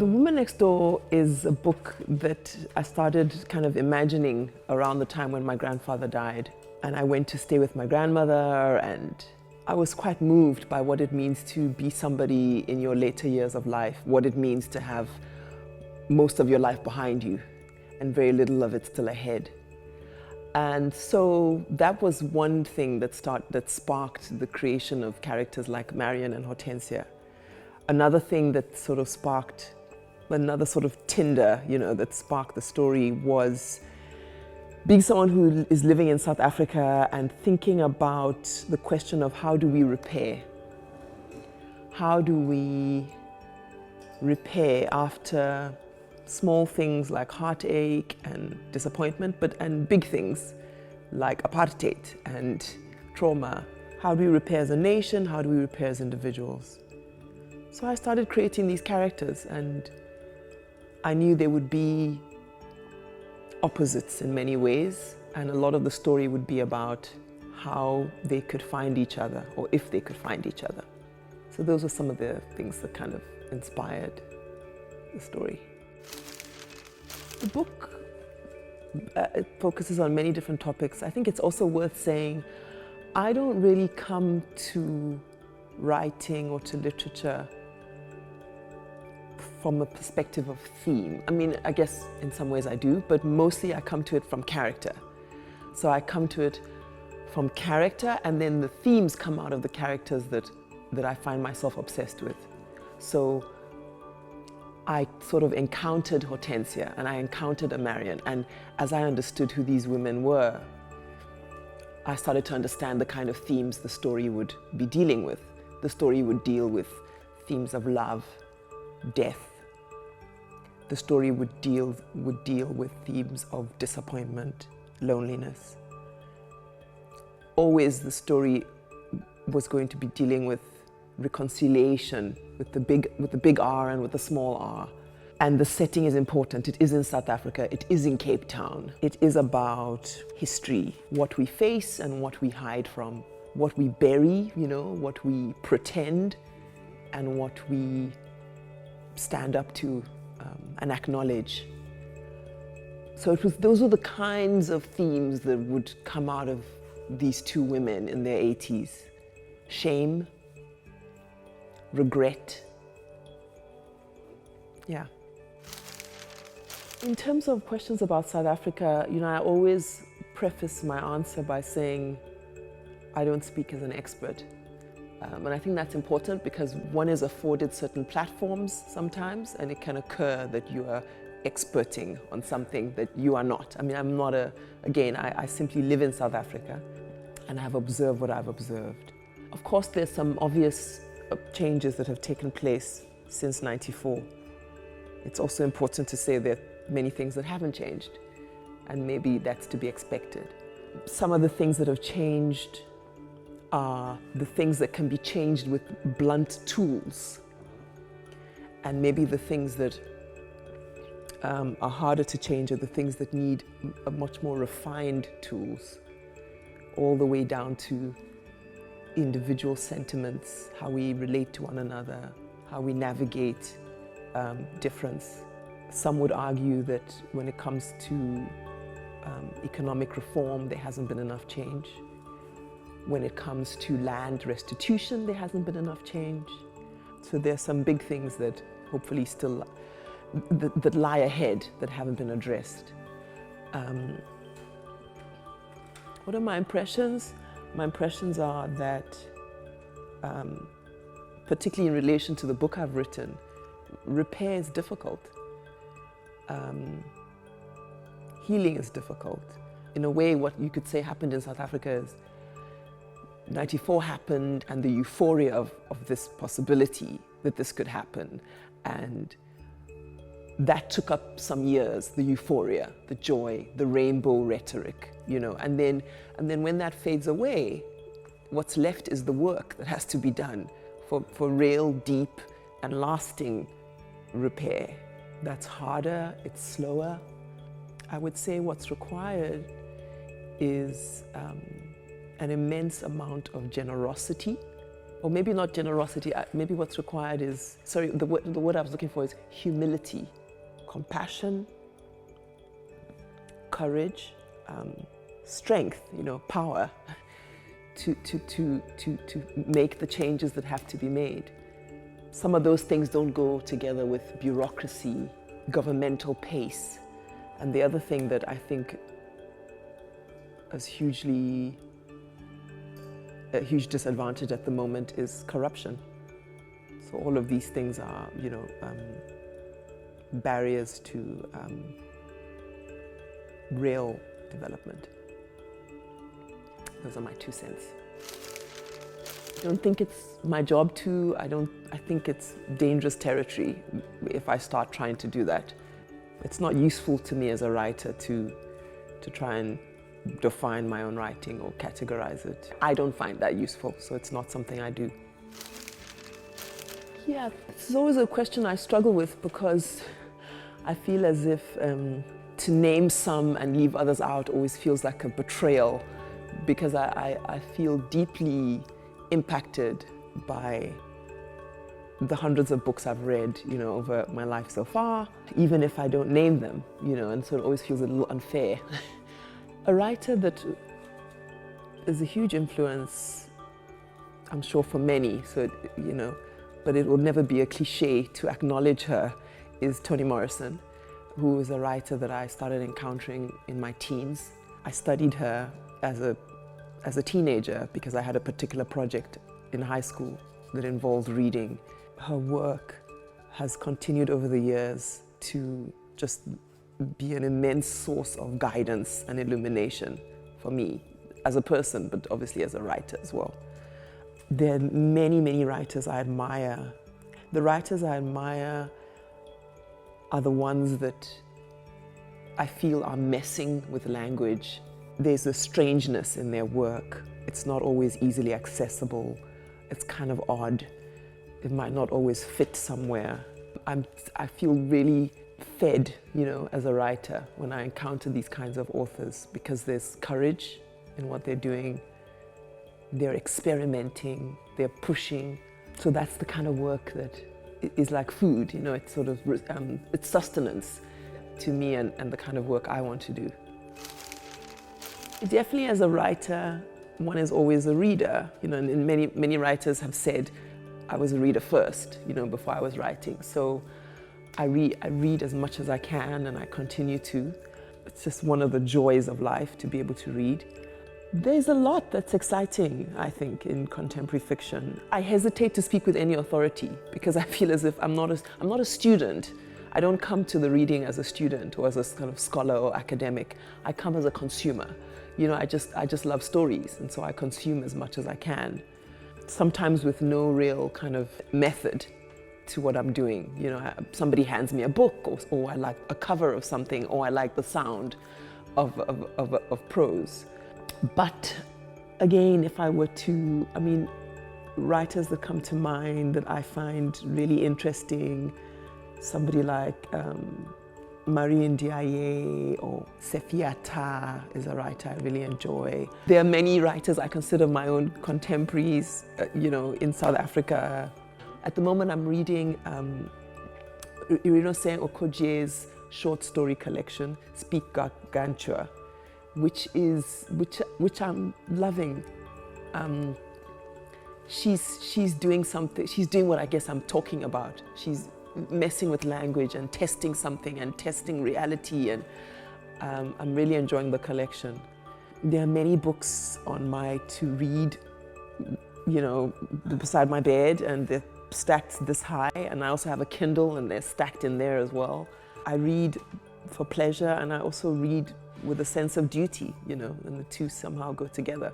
The Woman Next Door is a book that I started kind of imagining around the time when my grandfather died. And I went to stay with my grandmother, and I was quite moved by what it means to be somebody in your later years of life, what it means to have most of your life behind you and very little of it still ahead. And so that was one thing that sparked the creation of characters like Marion and Hortensia. Another thing that sort of sparked, another sort of tinder, that sparked the story was being someone who is living in South Africa and thinking about the question of how do we repair? How do we repair after small things like heartache and disappointment, and big things like apartheid and trauma? How do we repair as a nation? How do we repair as individuals? So I started creating these characters, and I knew they would be opposites in many ways, and a lot of the story would be about how they could find each other, or if they could find each other. So those were some of the things that kind of inspired the story. The book it focuses on many different topics. I think it's also worth saying I don't really come to writing or to literature from a perspective of theme. I mean, I guess in some ways I do, but mostly I come to it from character. So I come to it from character, and then the themes come out of the characters that I find myself obsessed with. So I sort of encountered Hortensia and I encountered a Marion, and as I understood who these women were, I started to understand the kind of themes the story would be dealing with. The story would deal with themes of love, death. The story would deal with themes of disappointment, loneliness. Always the story was going to be dealing with reconciliation, with the big R and with the small r. And the setting is important. It is in South Africa, it is in Cape Town. It is about history, what we face and what we hide from, what we bury, what we pretend, and what we stand up to and acknowledge. So those were the kinds of themes that would come out of these two women in their 80s. Shame, regret. Yeah. In terms of questions about South Africa, I always preface my answer by saying I don't speak as an expert. And I think that's important because one is afforded certain platforms sometimes, and it can occur that you are experting on something that you are not. I mean, I'm not I simply live in South Africa and I have observed what I've observed. Of course, there's some obvious changes that have taken place since '94. It's also important to say that many things that haven't changed, and maybe that's to be expected. Some of the things that have changed are the things that can be changed with blunt tools, and maybe the things that are harder to change are the things that need a much more refined tools, all the way down to individual sentiments, how we relate to one another, how we navigate difference. Some would argue that when it comes to economic reform, there hasn't been enough change. When it comes to land restitution, there hasn't been enough change. So there's some big things that hopefully still that lie ahead that haven't been addressed. What are my impressions? My impressions are that, particularly in relation to the book I've written, repair is difficult. Healing is difficult. In a way, what you could say happened in South Africa is '94 happened, and the euphoria of this possibility that this could happen, and that took up some years, the euphoria, the joy, the rainbow rhetoric, and then when that fades away, what's left is the work that has to be done for real, deep, and lasting repair. That's harder, it's slower. I would say what's required is an immense amount of generosity or maybe not generosity, maybe what's required is, sorry, the word I was looking for is humility, compassion, courage, strength, power to make the changes that have to be made. Some of those things don't go together with bureaucracy, governmental pace. And the other thing that I think is a huge disadvantage at the moment is corruption. So all of these things are, barriers to real development. Those are my 2 cents. I don't think it's my job to. I think it's dangerous territory if I start trying to do that. It's not useful to me as a writer to try and define my own writing or categorize it. I don't find that useful, so it's not something I do. Yeah, it's always a question I struggle with because I feel as if to name some and leave others out always feels like a betrayal, because I feel deeply impacted by the hundreds of books I've read, over my life so far, even if I don't name them, and so it always feels a little unfair. A writer that is a huge influence, I'm sure, for many, so, but it will never be a cliche to acknowledge her, is Toni Morrison, who is a writer that I started encountering in my teens. I studied her as a teenager because I had a particular project in high school that involved reading. Her work has continued over the years to just be an immense source of guidance and illumination for me as a person, but obviously as a writer as well. There are many, many writers I admire. The writers I admire are the ones that I feel are messing with language. There's a strangeness in their work. It's not always easily accessible. It's kind of odd. It might not always fit somewhere. I feel really fed, as a writer when I encounter these kinds of authors, because there's courage in what they're doing. They're experimenting, they're pushing. So that's the kind of work that is like food, it's sort of, it's sustenance to me and the kind of work I want to do. Definitely as a writer, one is always a reader, and many writers have said, I was a reader first, before I was writing. So I read as much as I can, and I continue to. It's just one of the joys of life to be able to read. There's a lot that's exciting, I think, in contemporary fiction. I hesitate to speak with any authority because I feel as if I'm not a student. I don't come to the reading as a student or as a kind of scholar or academic. I come as a consumer. I just love stories, and so I consume as much as I can. Sometimes with no real kind of method to what I'm doing. Somebody hands me a book, or I like a cover of something, or I like the sound of prose. But again, if I were to, writers that come to mind that I find really interesting, somebody like Marie Ndiaye or Sefiata is a writer I really enjoy. There are many writers I consider my own contemporaries, in South Africa. At the moment, I'm reading Irinose Okojie's short story collection, Speak Ganchwa, which I'm loving. She's doing something. She's doing what I guess I'm talking about. She's messing with language and testing something and testing reality, and I'm really enjoying the collection. There are many books on my to read, beside my bed, and they're stacked this high, and I also have a Kindle and they're stacked in there as well. I read for pleasure, and I also read with a sense of duty, and the two somehow go together.